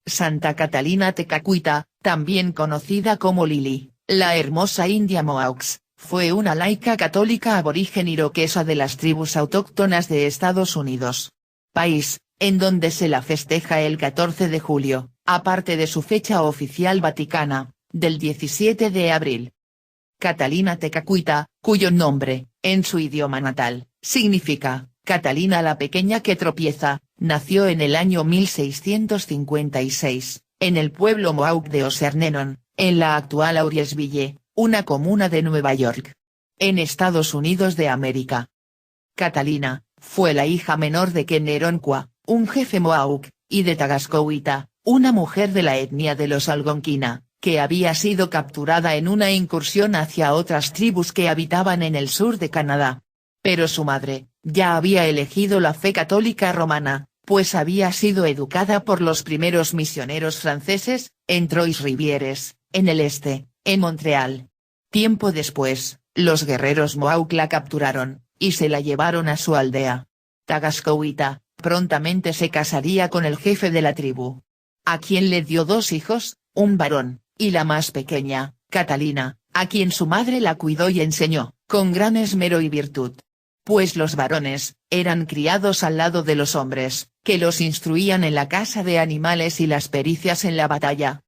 Santa Catalina Tekakwitha, también conocida como Lili, la hermosa india Mohawks, fue una laica católica aborigen iroquesa de las tribus autóctonas de Estados Unidos. País, en donde se la festeja el 14 de julio, aparte de su fecha oficial vaticana, del 17 de abril. Catalina Tekakwitha, cuyo nombre, en su idioma natal, significa, Catalina la pequeña que tropieza, nació en el año 1656, en el pueblo Mohawk de Osernenon, en la actual Auriesville, una comuna de Nueva York, en Estados Unidos de América. Catalina, fue la hija menor de Keneronkwa, un jefe Mohawk, y de Tagaskowitha, una mujer de la etnia de los Algonquina, que había sido capturada en una incursión hacia otras tribus que habitaban en el sur de Canadá. Pero su madre, ya había elegido la fe católica romana, pues había sido educada por los primeros misioneros franceses, en Trois-Rivières, en el este, en Montreal. Tiempo después, los guerreros Mohawk la capturaron, y se la llevaron a su aldea. Tagaskowitha, prontamente se casaría con el jefe de la tribu, a quien le dio 2 hijos, un varón, y la más pequeña, Catalina, a quien su madre la cuidó y enseñó, con gran esmero y virtud. Pues los varones, eran criados al lado de los hombres, que los instruían en la caza de animales y las pericias en la batalla.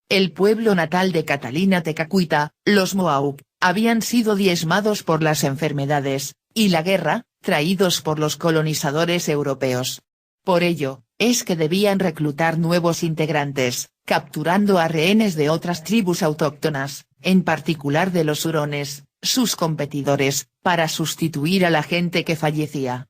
El pueblo natal de Catalina Tekakwitha, los Mohawk, habían sido diezmados por las enfermedades, y la guerra, traídos por los colonizadores europeos. Por ello, es que debían reclutar nuevos integrantes, capturando a rehenes de otras tribus autóctonas, en particular de los hurones, sus competidores, para sustituir a la gente que fallecía.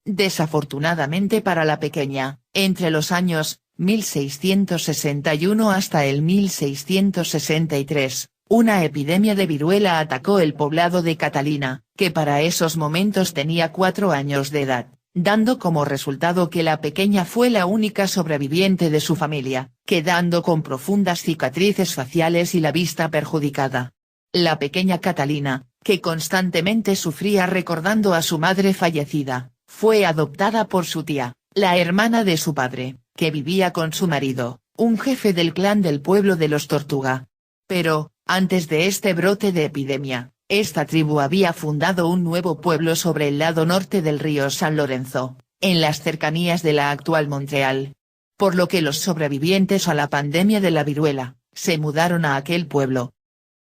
Desafortunadamente para la pequeña, entre los años 1661 hasta el 1663, una epidemia de viruela atacó el poblado de Catalina, que para esos momentos tenía 4 años de edad, dando como resultado que la pequeña fue la única sobreviviente de su familia, quedando con profundas cicatrices faciales y la vista perjudicada. La pequeña Catalina, que constantemente sufría recordando a su madre fallecida, fue adoptada por su tía, la hermana de su padre, que vivía con su marido, un jefe del clan del pueblo de los Tortuga. Pero, antes de este brote de epidemia, esta tribu había fundado un nuevo pueblo sobre el lado norte del río San Lorenzo, en las cercanías de la actual Montreal. Por lo que los sobrevivientes a la pandemia de la viruela, se mudaron a aquel pueblo.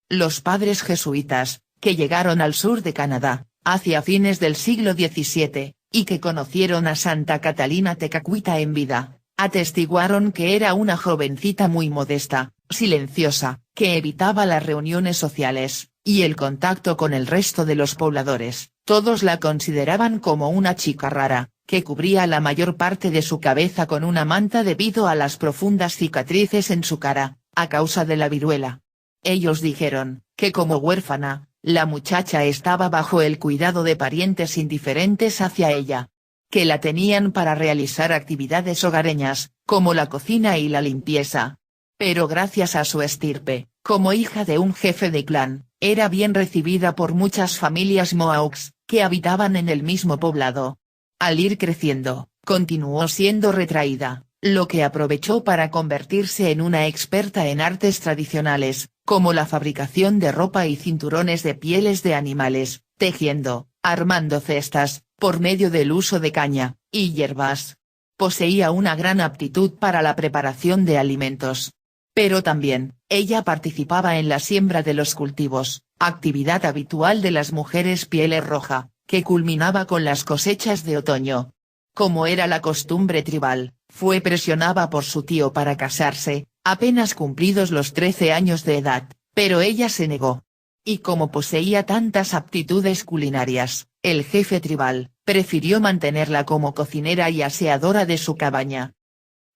Los padres jesuitas, que llegaron al sur de Canadá, hacia fines del siglo XVII, y que conocieron a Santa Catalina Tekakwitha en vida, atestiguaron que era una jovencita muy modesta, silenciosa, que evitaba las reuniones sociales, y el contacto con el resto de los pobladores. Todos la consideraban como una chica rara, que cubría la mayor parte de su cabeza con una manta debido a las profundas cicatrices en su cara, a causa de la viruela. Ellos dijeron, que como huérfana, la muchacha estaba bajo el cuidado de parientes indiferentes hacia ella, que la tenían para realizar actividades hogareñas, como la cocina y la limpieza. Pero gracias a su estirpe, como hija de un jefe de clan, era bien recibida por muchas familias Mohawks, que habitaban en el mismo poblado. Al ir creciendo, continuó siendo retraída, lo que aprovechó para convertirse en una experta en artes tradicionales, como la fabricación de ropa y cinturones de pieles de animales, tejiendo, armando cestas, por medio del uso de caña, y hierbas. Poseía una gran aptitud para la preparación de alimentos. Pero también, ella participaba en la siembra de los cultivos, actividad habitual de las mujeres pieles roja, que culminaba con las cosechas de otoño. Como era la costumbre tribal, fue presionada por su tío para casarse, apenas cumplidos los 13 años de edad, pero ella se negó. Y como poseía tantas aptitudes culinarias, el jefe tribal, prefirió mantenerla como cocinera y aseadora de su cabaña.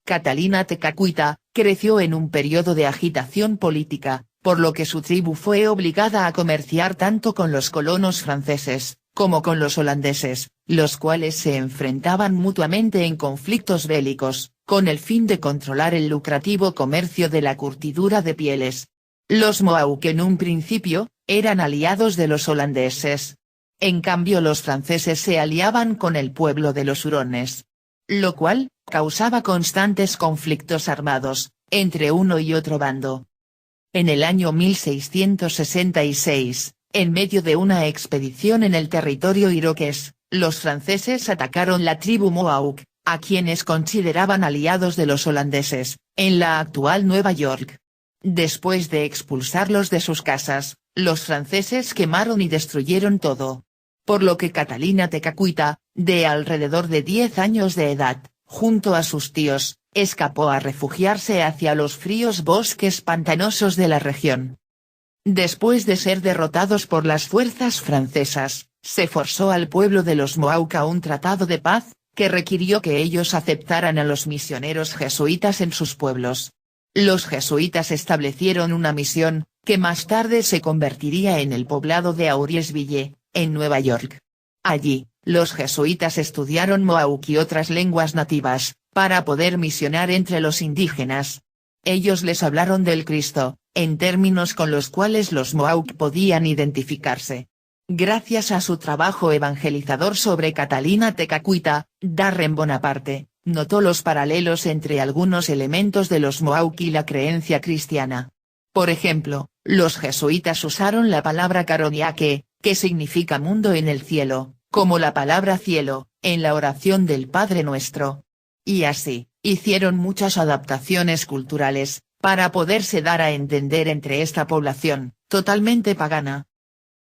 Catalina Tekakwitha, creció en un periodo de agitación política, por lo que su tribu fue obligada a comerciar tanto con los colonos franceses, como con los holandeses, los cuales se enfrentaban mutuamente en conflictos bélicos, con el fin de controlar el lucrativo comercio de la curtidura de pieles. Los Mohawk en un principio, eran aliados de los holandeses. En cambio los franceses se aliaban con el pueblo de los hurones. lo cual causaba constantes conflictos armados entre uno y otro bando. En el año 1666, en medio de una expedición en el territorio iroqués, los franceses atacaron la tribu Mohawk, a quienes consideraban aliados de los holandeses, en la actual Nueva York. Después de expulsarlos de sus casas, los franceses quemaron y destruyeron todo. Por lo que Catalina Tekakwitha, de alrededor de 10 años de edad, junto a sus tíos, escapó a refugiarse hacia los fríos bosques pantanosos de la región. Después de ser derrotados por las fuerzas francesas, se forzó al pueblo de los Mohawk a un tratado de paz, que requirió que ellos aceptaran a los misioneros jesuitas en sus pueblos. Los jesuitas establecieron una misión, que más tarde se convertiría en el poblado de Aurriesville, en Nueva York. Allí, los jesuitas estudiaron Mohawk y otras lenguas nativas, para poder misionar entre los indígenas. Ellos les hablaron del Cristo, en términos con los cuales los Mohawk podían identificarse. Gracias a su trabajo evangelizador sobre Catalina Tekakwitha, Darren Bonaparte notó los paralelos entre algunos elementos de los Mohawk y la creencia cristiana. Por ejemplo, los jesuitas usaron la palabra Karoniake, que significa mundo en el cielo, como la palabra cielo, en la oración del Padre Nuestro. Y así, hicieron muchas adaptaciones culturales, para poderse dar a entender entre esta población, totalmente pagana.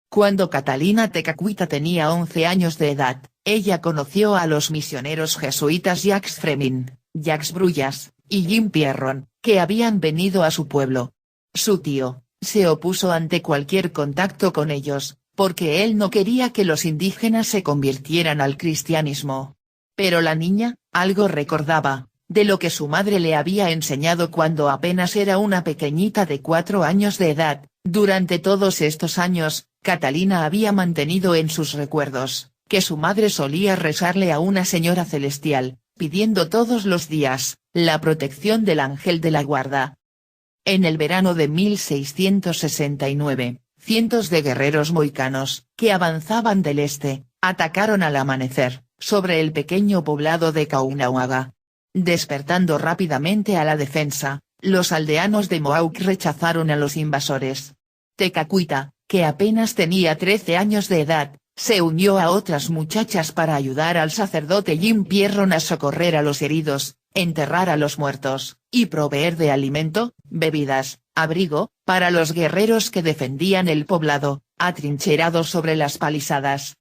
Cuando Catalina Tekakwitha tenía 11 años de edad, ella conoció a los misioneros jesuitas Jacques Fremin, Jacques Bruyas, y Jim Pierron, que habían venido a su pueblo. Su tío, se opuso ante cualquier contacto con ellos, porque él no quería que los indígenas se convirtieran al cristianismo. Pero la niña, algo recordaba, de lo que su madre le había enseñado cuando apenas era una pequeñita de 4 años de edad. Durante todos estos años, Catalina había mantenido en sus recuerdos, que su madre solía rezarle a una señora celestial, pidiendo todos los días, la protección del ángel de la guarda. En el verano de 1669, cientos de guerreros mohicanos, que avanzaban del este, atacaron al amanecer, sobre el pequeño poblado de Caughnawaga. Despertando rápidamente a la defensa, los aldeanos de Mohawk rechazaron a los invasores. Tekakwitha, que apenas tenía 13 años de edad, se unió a otras muchachas para ayudar al sacerdote Jim Pierron a socorrer a los heridos, enterrar a los muertos, y proveer de alimento, bebidas, abrigo, para los guerreros que defendían el poblado, atrincherados sobre las palisadas.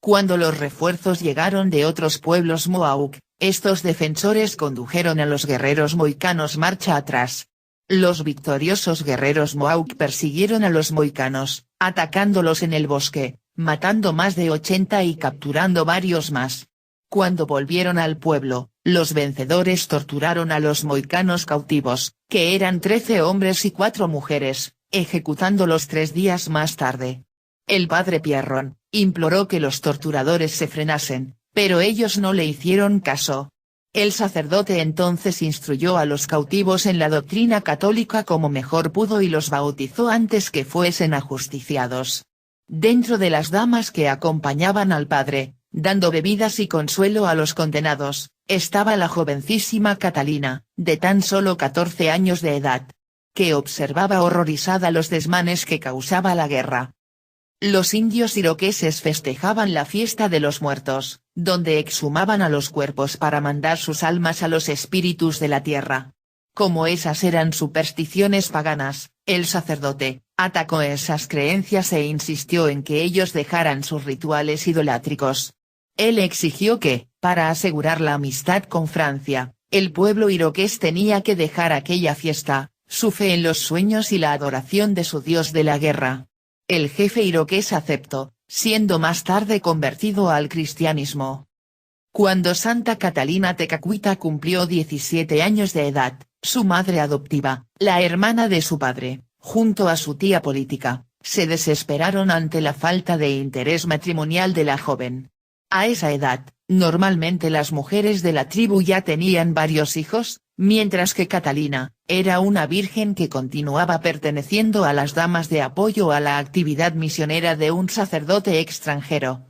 Cuando los refuerzos llegaron de otros pueblos Mohawk, estos defensores condujeron a los guerreros mohicanos marcha atrás. Los victoriosos guerreros Mohawk persiguieron a los mohicanos, atacándolos en el bosque, matando más de 80 y capturando varios más. Cuando volvieron al pueblo, los vencedores torturaron a los mohicanos cautivos, que eran 13 hombres y 4 mujeres, ejecutándolos 3 días más tarde. El padre Pierron imploró que los torturadores se frenasen, pero ellos no le hicieron caso. El sacerdote entonces instruyó a los cautivos en la doctrina católica como mejor pudo y los bautizó antes que fuesen ajusticiados. Dentro de las damas que acompañaban al padre, dando bebidas y consuelo a los condenados, estaba la jovencísima Catalina, de tan solo 14 años de edad, que observaba horrorizada los desmanes que causaba la guerra. Los indios iroqueses festejaban la fiesta de los muertos, donde exhumaban a los cuerpos para mandar sus almas a los espíritus de la tierra. Como esas eran supersticiones paganas, el sacerdote atacó esas creencias e insistió en que ellos dejaran sus rituales idolátricos. Él exigió que, para asegurar la amistad con Francia, el pueblo iroqués tenía que dejar aquella fiesta, su fe en los sueños y la adoración de su dios de la guerra. El jefe iroqués aceptó, siendo más tarde convertido al cristianismo. Cuando Santa Catalina Tekakwitha cumplió 17 años de edad, su madre adoptiva, la hermana de su padre, junto a su tía política, se desesperaron ante la falta de interés matrimonial de la joven. A esa edad, normalmente las mujeres de la tribu ya tenían varios hijos, mientras que Catalina, era una virgen que continuaba perteneciendo a las damas de apoyo a la actividad misionera de un sacerdote extranjero.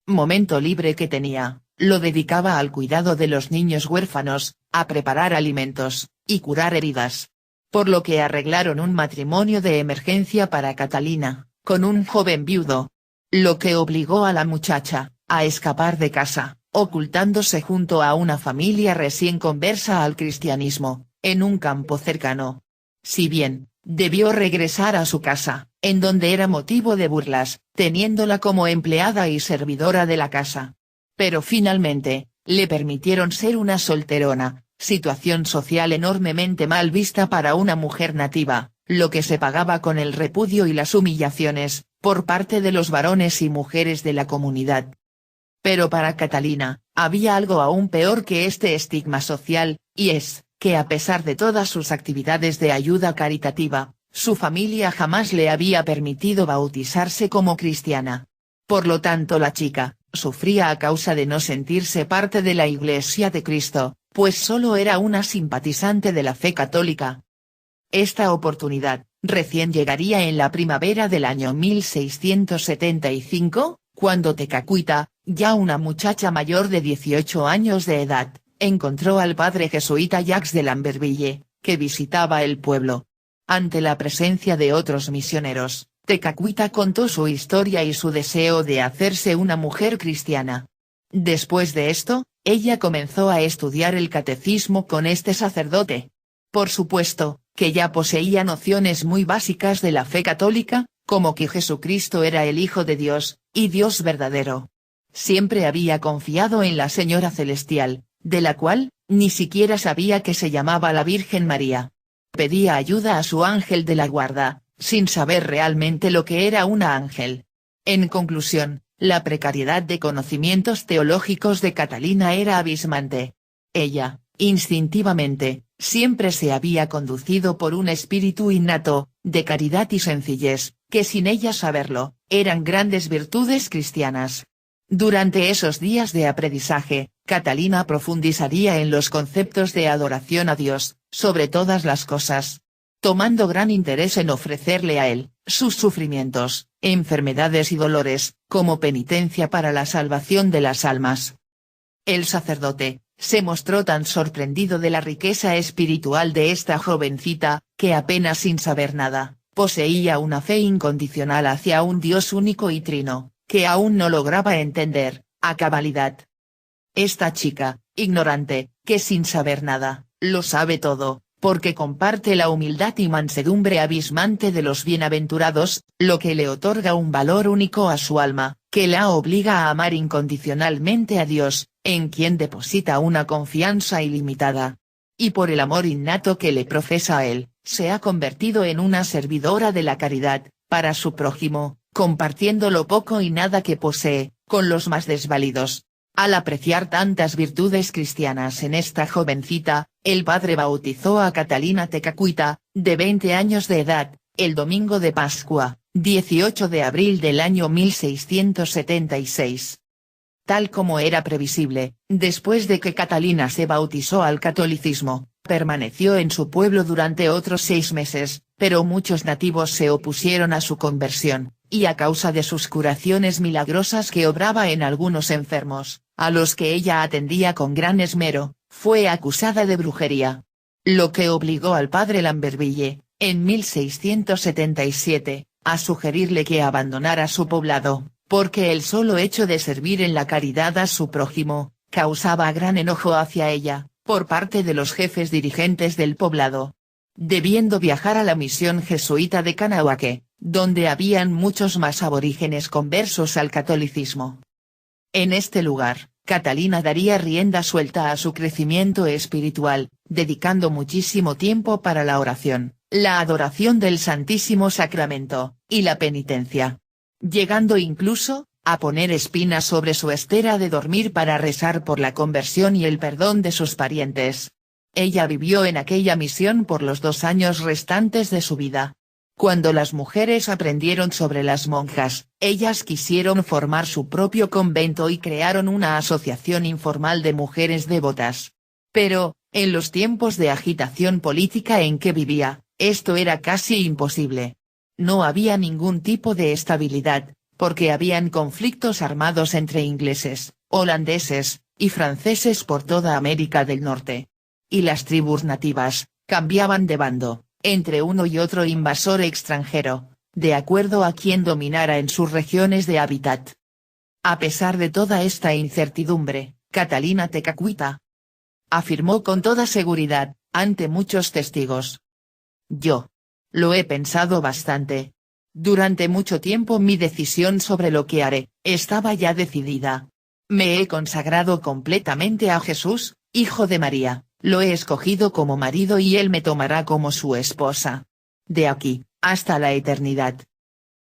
Momento libre que tenía, Lo dedicaba al cuidado de los niños huérfanos, a preparar alimentos, y curar heridas. Por lo que arreglaron un matrimonio de emergencia para Catalina, con un joven viudo. Lo que obligó a la muchacha, a escapar de casa, ocultándose junto a una familia recién conversa al cristianismo, en un campo cercano. Si bien, debió regresar a su casa, en donde era motivo de burlas, teniéndola como empleada y servidora de la casa. Pero finalmente, le permitieron ser una solterona, situación social enormemente mal vista para una mujer nativa, lo que se pagaba con el repudio y las humillaciones, por parte de los varones y mujeres de la comunidad. Pero para Catalina, había algo aún peor que este estigma social, y es, que a pesar de todas sus actividades de ayuda caritativa, su familia jamás le había permitido bautizarse como cristiana. Por lo tanto la chica, sufría a causa de no sentirse parte de la Iglesia de Cristo, pues solo era una simpatizante de la fe católica. Esta oportunidad, recién llegaría en la primavera del año 1675, cuando Tekakwitha, ya una muchacha mayor de 18 años de edad, encontró al padre jesuita Jacques de Lamberville, que visitaba el pueblo. Ante la presencia de otros misioneros, Tekakwitha contó su historia y su deseo de hacerse una mujer cristiana. Después de esto, ella comenzó a estudiar el catecismo con este sacerdote. Por supuesto, que ya poseía nociones muy básicas de la fe católica, como que Jesucristo era el Hijo de Dios, y Dios verdadero. Siempre había confiado en la Señora Celestial, de la cual, ni siquiera sabía que se llamaba la Virgen María. Pedía ayuda a su ángel de la guarda, sin saber realmente lo que era un ángel. En conclusión, la precariedad de conocimientos teológicos de Catalina era abismante. Ella, instintivamente, siempre se había conducido por un espíritu innato, de caridad y sencillez, que sin ella saberlo, eran grandes virtudes cristianas. Durante esos días de aprendizaje, Catalina profundizaría en los conceptos de adoración a Dios, sobre todas las cosas, tomando gran interés en ofrecerle a Él, sus sufrimientos, enfermedades y dolores, como penitencia para la salvación de las almas. El sacerdote, se mostró tan sorprendido de la riqueza espiritual de esta jovencita, que apenas sin saber nada, poseía una fe incondicional hacia un Dios único y trino, que aún no lograba entender, a cabalidad. Esta chica, ignorante, que sin saber nada, lo sabe todo, porque comparte la humildad y mansedumbre abismante de los bienaventurados, lo que le otorga un valor único a su alma, que la obliga a amar incondicionalmente a Dios, en quien deposita una confianza ilimitada. Y por el amor innato que le profesa a Él, se ha convertido en una servidora de la caridad, para su prójimo, compartiendo lo poco y nada que posee, con los más desvalidos. Al apreciar tantas virtudes cristianas en esta jovencita, el padre bautizó a Catalina Tekakwitha, de 20 años de edad, el domingo de Pascua, 18 de abril del año 1676. Tal como era previsible, después de que Catalina se bautizó al catolicismo, permaneció en su pueblo durante otros 6 meses, pero muchos nativos se opusieron a su conversión, y a causa de sus curaciones milagrosas que obraba en algunos enfermos, a los que ella atendía con gran esmero, fue acusada de brujería. Lo que obligó al padre Lamberville, en 1677, a sugerirle que abandonara su poblado, porque el solo hecho de servir en la caridad a su prójimo, causaba gran enojo hacia ella, por parte de los jefes dirigentes del poblado. Debiendo viajar a la misión jesuita de Canahuaque, donde habían muchos más aborígenes conversos al catolicismo. En este lugar, Catalina daría rienda suelta a su crecimiento espiritual, dedicando muchísimo tiempo para la oración, la adoración del Santísimo Sacramento, y la penitencia. Llegando incluso, a poner espinas sobre su estera de dormir para rezar por la conversión y el perdón de sus parientes. Ella vivió en aquella misión por los 2 años restantes de su vida. Cuando las mujeres aprendieron sobre las monjas, ellas quisieron formar su propio convento y crearon una asociación informal de mujeres devotas. Pero, en los tiempos de agitación política en que vivía, esto era casi imposible. No había ningún tipo de estabilidad, porque habían conflictos armados entre ingleses, holandeses, y franceses por toda América del Norte. Y las tribus nativas, cambiaban de bando, entre uno y otro invasor extranjero, de acuerdo a quien dominara en sus regiones de hábitat. A pesar de toda esta incertidumbre, Catalina Tekakwitha afirmó con toda seguridad, ante muchos testigos: yo lo he pensado bastante. Durante mucho tiempo mi decisión sobre lo que haré, estaba ya decidida. Me he consagrado completamente a Jesús, Hijo de María, lo he escogido como marido y él me tomará como su esposa. De aquí, hasta la eternidad.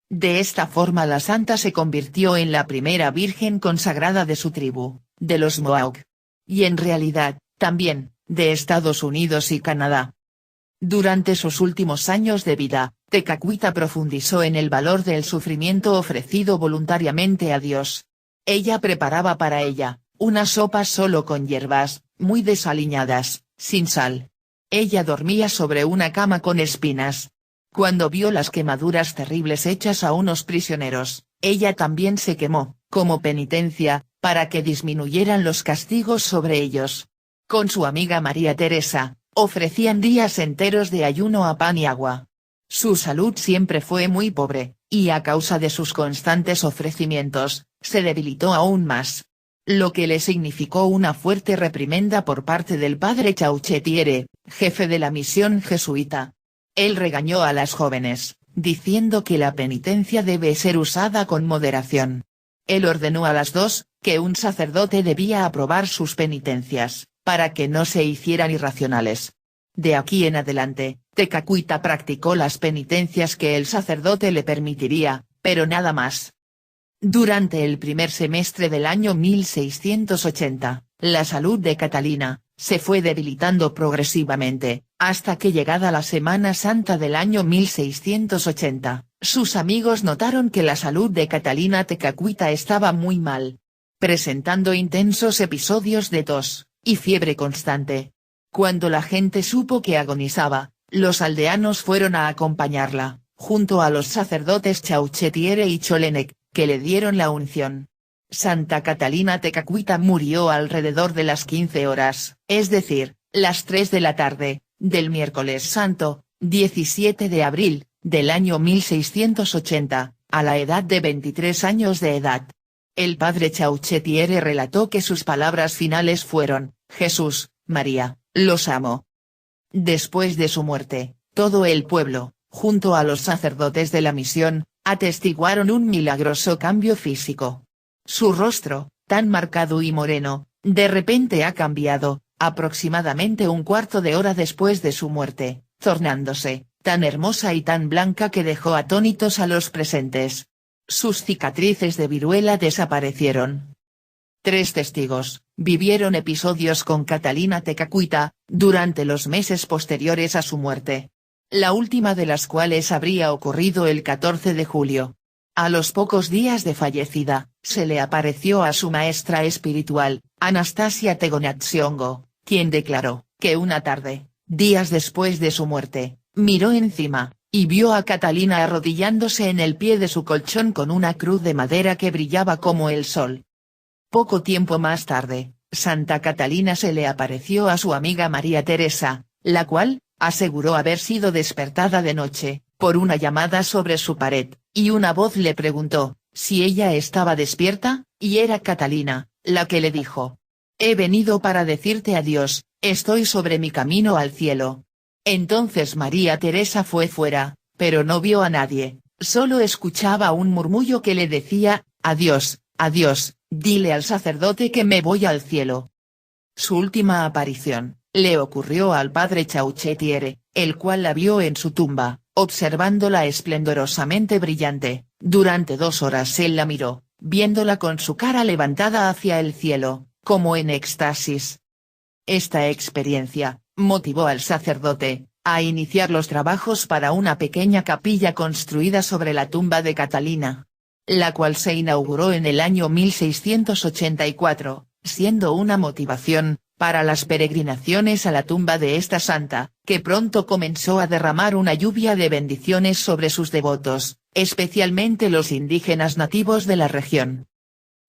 De esta forma la santa se convirtió en la primera virgen consagrada de su tribu, de los Mohawk. Y en realidad, también, de Estados Unidos y Canadá. Durante sus últimos años de vida, Tekakwitha profundizó en el valor del sufrimiento ofrecido voluntariamente a Dios. Ella preparaba para ella, una sopa solo con hierbas, muy desaliñadas, sin sal. Ella dormía sobre una cama con espinas. Cuando vio las quemaduras terribles hechas a unos prisioneros, ella también se quemó, como penitencia, para que disminuyeran los castigos sobre ellos. Con su amiga María Teresa, ofrecían días enteros de ayuno a pan y agua. Su salud siempre fue muy pobre, y a causa de sus constantes ofrecimientos, se debilitó aún más. Lo que le significó una fuerte reprimenda por parte del padre Chauchetiere, jefe de la misión jesuita. Él regañó a las jóvenes, diciendo que la penitencia debe ser usada con moderación. Él ordenó a las dos, que un sacerdote debía aprobar sus penitencias, para que no se hicieran irracionales. De aquí en adelante, Tekakwitha practicó las penitencias que el sacerdote le permitiría, pero nada más. Durante el primer semestre del año 1680, la salud de Catalina se fue debilitando progresivamente, hasta que llegada la Semana Santa del año 1680, sus amigos notaron que la salud de Catalina Tekakwitha estaba muy mal, presentando intensos episodios de tos y fiebre constante. Cuando la gente supo que agonizaba, los aldeanos fueron a acompañarla, junto a los sacerdotes Chauchetiere y Cholenek, que le dieron la unción. Santa Catalina Tekakwitha murió alrededor de las 15 horas, es decir, las 3 de la tarde, del miércoles santo, 17 de abril, del año 1680, a la edad de 23 años de edad. El padre Chauchetiere relató que sus palabras finales fueron: Jesús, María, los amo. Después de su muerte, todo el pueblo, junto a los sacerdotes de la misión, atestiguaron un milagroso cambio físico. Su rostro, tan marcado y moreno, de repente ha cambiado, aproximadamente un cuarto de hora después de su muerte, tornándose tan hermosa y tan blanca que dejó atónitos a los presentes. Sus cicatrices de viruela desaparecieron. 3 testigos vivieron episodios con Catalina Tekakwitha durante los meses posteriores a su muerte. La última de las cuales habría ocurrido el 14 de julio. A los pocos días de fallecida, se le apareció a su maestra espiritual, Anastasia Tegonatsiongo, quien declaró que una tarde, días después de su muerte, miró encima, y vio a Catalina arrodillándose en el pie de su colchón con una cruz de madera que brillaba como el sol. Poco tiempo más tarde, Santa Catalina se le apareció a su amiga María Teresa, la cual, aseguró haber sido despertada de noche, por una llamada sobre su pared, y una voz le preguntó, si ella estaba despierta, y era Catalina, la que le dijo: he venido para decirte adiós, estoy sobre mi camino al cielo. Entonces María Teresa fue fuera, pero no vio a nadie, solo escuchaba un murmullo que le decía: adiós, adiós, dile al sacerdote que me voy al cielo. Su última aparición le ocurrió al padre Chauchetiere, el cual la vio en su tumba, observándola esplendorosamente brillante. Durante 2 horas él la miró, viéndola con su cara levantada hacia el cielo, como en éxtasis. Esta experiencia motivó al sacerdote a iniciar los trabajos para una pequeña capilla construida sobre la tumba de Catalina, la cual se inauguró en el año 1684, siendo una motivación para las peregrinaciones a la tumba de esta santa, que pronto comenzó a derramar una lluvia de bendiciones sobre sus devotos, especialmente los indígenas nativos de la región.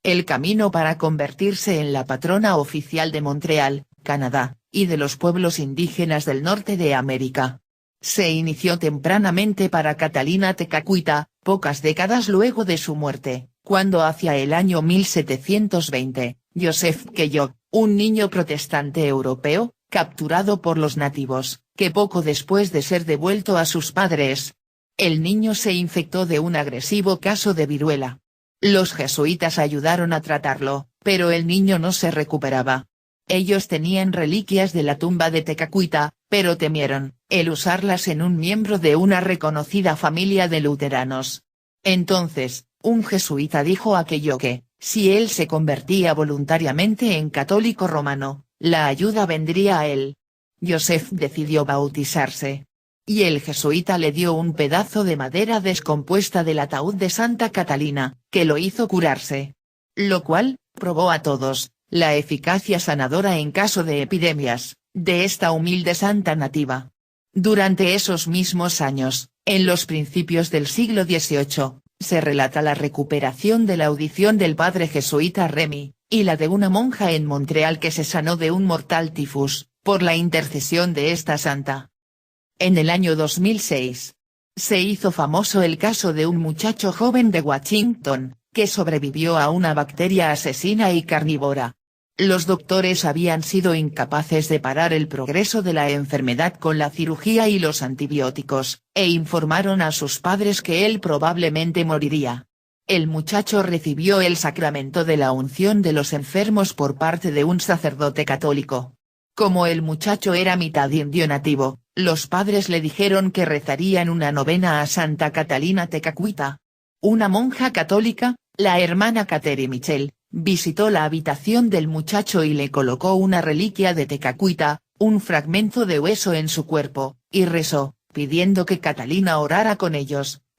el camino para convertirse en la patrona oficial de Montreal, Canadá, y de los pueblos indígenas del norte de América. Se inició tempranamente para Catalina Tekakwitha, pocas décadas luego de su muerte, cuando hacia el año 1720, Joseph Kellogg, un niño protestante europeo, capturado por los nativos, que poco después de ser devuelto a sus padres, el niño se infectó de un agresivo caso de viruela. Los jesuitas ayudaron a tratarlo, pero el niño no se recuperaba. Ellos tenían reliquias de la tumba de Tekakwitha, pero temieron el usarlas en un miembro de una reconocida familia de luteranos. Entonces, un jesuita dijo a Kellogg que, si él se convertía voluntariamente en católico romano, la ayuda vendría a él. Joseph decidió bautizarse. Y el jesuita le dio un pedazo de madera descompuesta del ataúd de Santa Catalina, que lo hizo curarse. Lo cual, probó a todos, la eficacia sanadora en caso de epidemias, de esta humilde santa nativa. Durante esos mismos años, en los principios del siglo XVIII, se relata la recuperación de la audición del padre jesuita Remy, y la de una monja en Montreal que se sanó de un mortal tifus, por la intercesión de esta santa. En el año 2006, se hizo famoso el caso de un muchacho joven de Washington, que sobrevivió a una bacteria asesina y carnívora. Los doctores habían sido incapaces de parar el progreso de la enfermedad con la cirugía y los antibióticos, e informaron a sus padres que él probablemente moriría. El muchacho recibió el sacramento de la unción de los enfermos por parte de un sacerdote católico. Como el muchacho era mitad indio nativo, los padres le dijeron que rezarían una novena a Santa Catalina Tekakwitha. Una monja católica, la hermana Catherine Mitchell, visitó la habitación del muchacho y le colocó una reliquia de Tekakwitha, un fragmento de hueso en su cuerpo, y rezó, pidiendo que Catalina orara con ellos,